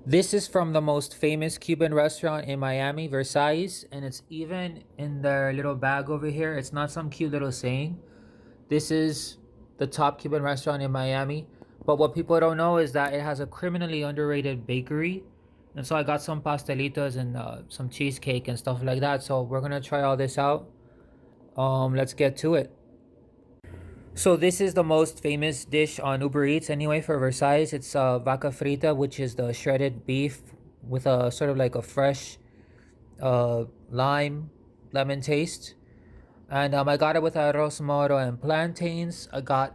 This is from the most famous Cuban restaurant in Miami, Versailles, and it's even in their little bag over here. It's not some cute little saying. This is the top Cuban restaurant in Miami. But what people don't know is that it has a criminally underrated bakery. And so I got some pastelitos and some cheesecake and stuff like that. So we're gonna try all this out. Let's get to it. So this is the most famous dish on Uber Eats anyway for Versailles. It's vaca frita, which is the shredded beef with a sort of like a fresh lemon taste. And I got it with arroz moro and plantains. I got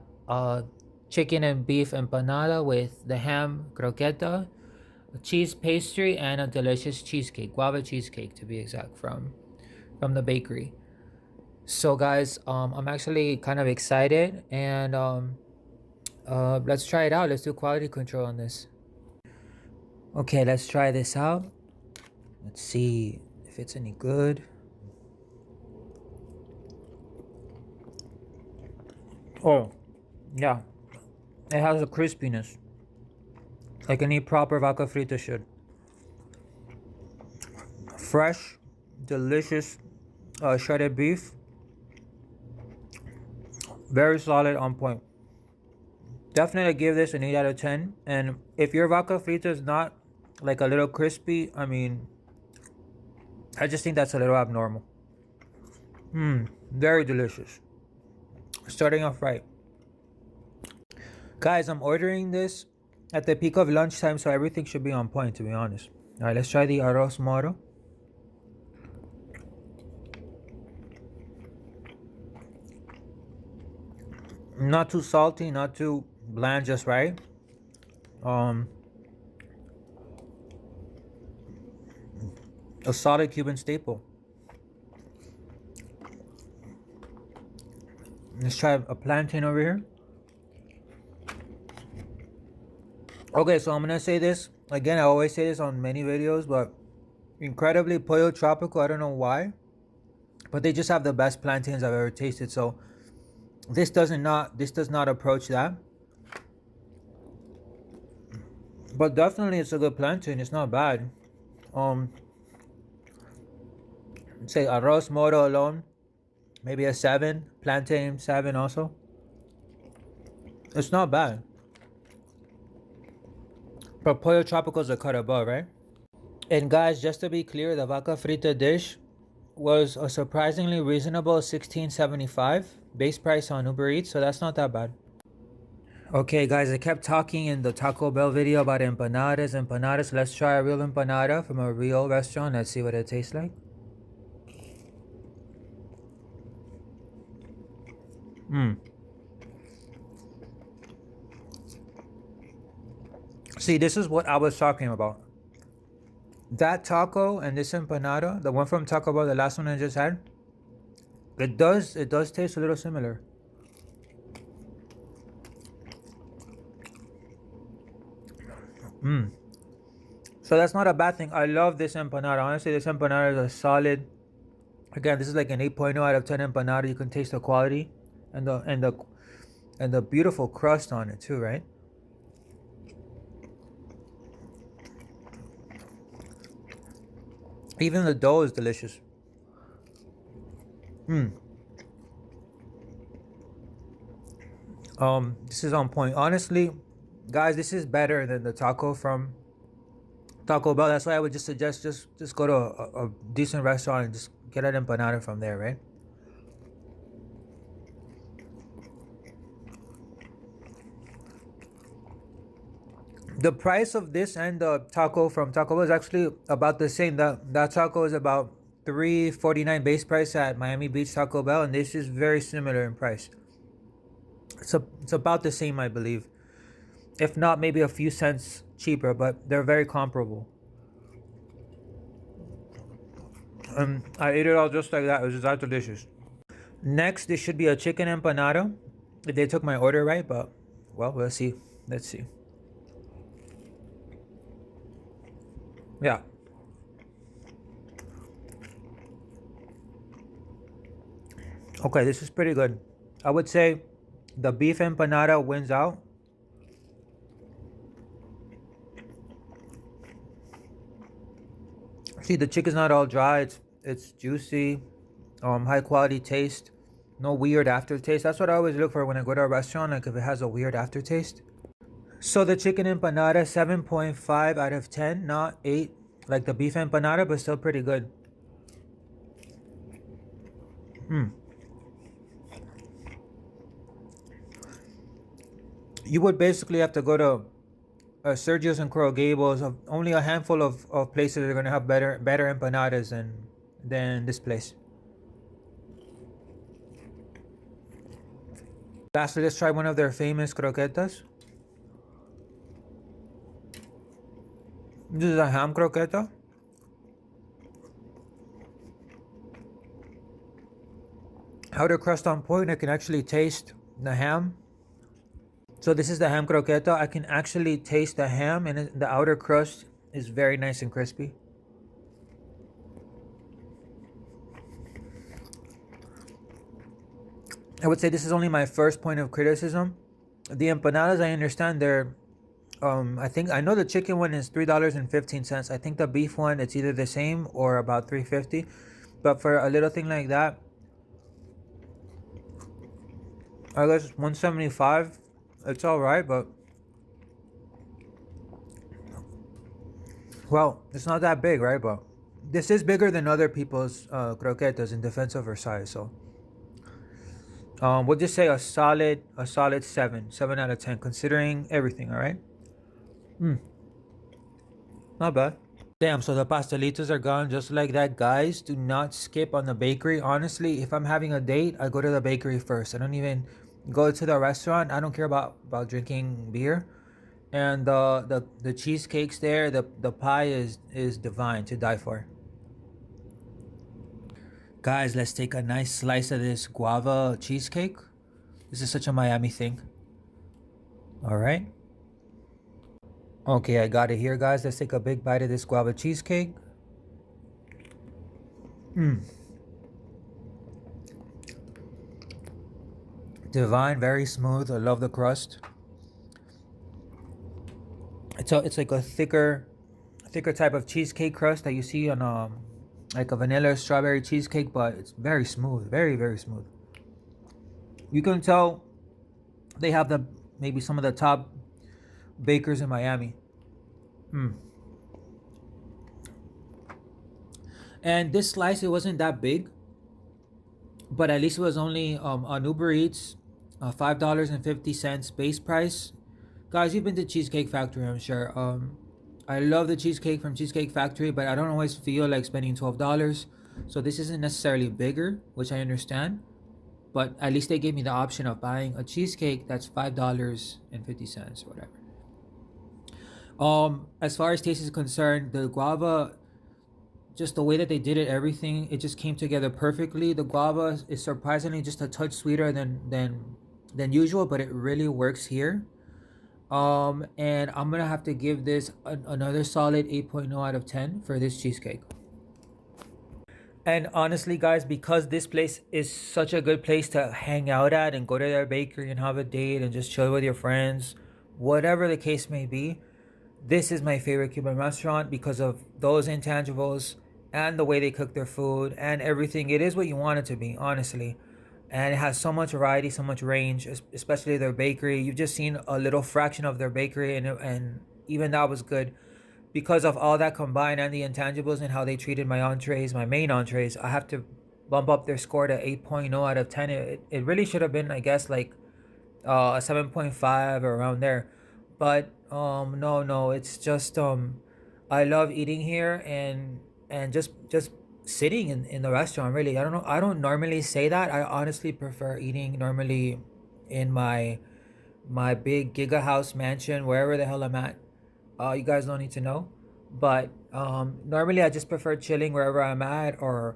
chicken and beef empanada with the ham croqueta, a cheese pastry, and a delicious cheesecake, guava cheesecake to be exact, from the bakery. So guys, I'm actually kind of excited, and let's try it out. Let's do quality control on this. Okay, let's try this out. Let's see if it's any good. Oh, yeah. It has a crispiness, like any proper vaca frita should. Fresh, delicious shredded beef. Very solid, on point. Definitely give this an 8 out of 10. And if your vaca frita is not like a little crispy, I mean, I just think that's a little abnormal. Very delicious. Starting off right. Guys, I'm ordering this at the peak of lunchtime, so everything should be on point, to be honest. All right, let's try the arroz moro. Not too salty, not too bland, just right. Um, a solid Cuban staple. Let's try a plantain over here. Okay, so I'm gonna say this again. I always say this on many videos, but incredibly Pollo Tropical. I don't know why, but they just have the best plantains I've ever tasted. So this does not approach that, but definitely it's a good plantain. It's not bad. Um, say arroz moro alone, maybe a 7. Plantain 7 also. It's not bad. But Pollo Tropical is a cut above, right? And guys, just to be clear, the vaca frita dish was a surprisingly reasonable 16.75 base price on Uber Eats, so that's not that bad. Okay, guys, I kept talking in the Taco Bell video about empanadas. Let's try a real empanada from a real restaurant. Let's see what it tastes like. See, this is what I was talking about. That taco and this empanada, the one from Taco Bell, the last one I just had, it does taste a little similar. So that's not a bad thing. I love this empanada. Honestly, this empanada is a solid. Again, this is like an 8.0 out of 10 empanada. You can taste the quality and the beautiful crust on it too, right? Even the dough is delicious. This is on point. Honestly, guys, this is better than the taco from Taco Bell. That's why I would just suggest just go to a decent restaurant and just get an empanada from there, right? The price of this and the taco from Taco Bell is actually about the same. That taco is about $3.49 base price at Miami Beach Taco Bell, and this is very similar in price. It's about the same, I believe. If not, maybe a few cents cheaper, but they're very comparable. I ate it all just like that. It was just that delicious. Next, this should be a chicken empanada. If they took my order right, but well, we'll see. Let's see. Yeah. Okay, this is pretty good. I would say the beef empanada wins out. See, the chicken's not all dry. It's juicy, high quality taste, no weird aftertaste. That's what I always look for when I go to a restaurant. Like if it has a weird aftertaste. So the chicken empanada, 7.5 out of 10, not 8 like the beef empanada, but still pretty good. You would basically have to go to Sergio's and Coral Gables. Only a handful of places are gonna have better empanadas than this place. Lastly, let's try one of their famous croquetas. This is a ham croqueta. Outer crust on point. I can actually taste the ham. So this is the ham croqueta. I can actually taste the ham, and the outer crust is very nice and crispy. I would say this is only my first point of criticism. The empanadas, I understand they're I know the chicken one is $3.15. I think the beef one it's either the same or about 3.50. But for a little thing like that, I guess 175. It's all right, but well, it's not that big, right? But this is bigger than other people's croquetas in defense of Versailles. So we'll just say a solid 7 out of 10, considering everything. All right, not bad. Damn, so the pastelitos are gone just like that, guys. Do not skip on the bakery. Honestly, if I'm having a date, I go to the bakery first. I don't even go to the restaurant. I don't care about drinking beer. And the cheesecakes there, the pie is divine to die for. Guys, let's take a nice slice of this guava cheesecake. This is such a Miami thing. All right. Okay, I got it here, guys. Let's take a big bite of this guava cheesecake. Divine, very smooth. I love the crust. It's like a thicker type of cheesecake crust that you see on like a vanilla strawberry cheesecake, but it's very smooth, very smooth. You can tell they have the maybe some of the top bakers in Miami. And this slice, it wasn't that big, but at least it was only on Uber Eats, $5.50 base price. Guys, you've been to Cheesecake Factory, I'm sure. I love the cheesecake from Cheesecake Factory, but I don't always feel like spending $12. So this isn't necessarily bigger, which I understand, but at least they gave me the option of buying a cheesecake that's $5.50 or whatever. As far as taste is concerned, the guava, just the way that they did it, everything, it just came together perfectly. The guava is surprisingly just a touch sweeter than usual, but it really works here. And I'm gonna have to give this another solid 8.0 out of 10 for this cheesecake. And honestly, guys, because this place is such a good place to hang out at and go to their bakery and have a date and just chill with your friends, whatever the case may be, this is my favorite Cuban restaurant because of those intangibles and the way they cook their food and everything. It is what you want it to be, honestly. And it has so much variety, so much range, especially their bakery. You've just seen a little fraction of their bakery, and even that was good because of all that combined and the intangibles and how they treated my entrees, my main entrees. I have to bump up their score to 8.0 out of 10. It really should have been, I guess, like a 7.5 or around there. But no, it's just I love eating here and just sitting in the restaurant. Really, I don't know, I don't normally say that. I honestly prefer eating normally in my big giga house mansion, wherever the hell I'm at. You guys don't need to know, but normally I just prefer chilling wherever I'm at, or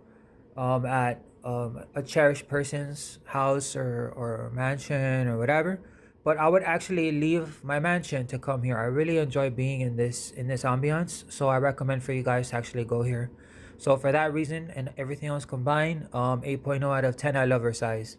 at a cherished person's house or mansion or whatever. But I would actually leave my mansion to come here. I really enjoy being in this ambiance, so I recommend for you guys to actually go here. So for that reason and everything else combined, 8.0 out of 10. I love Versailles.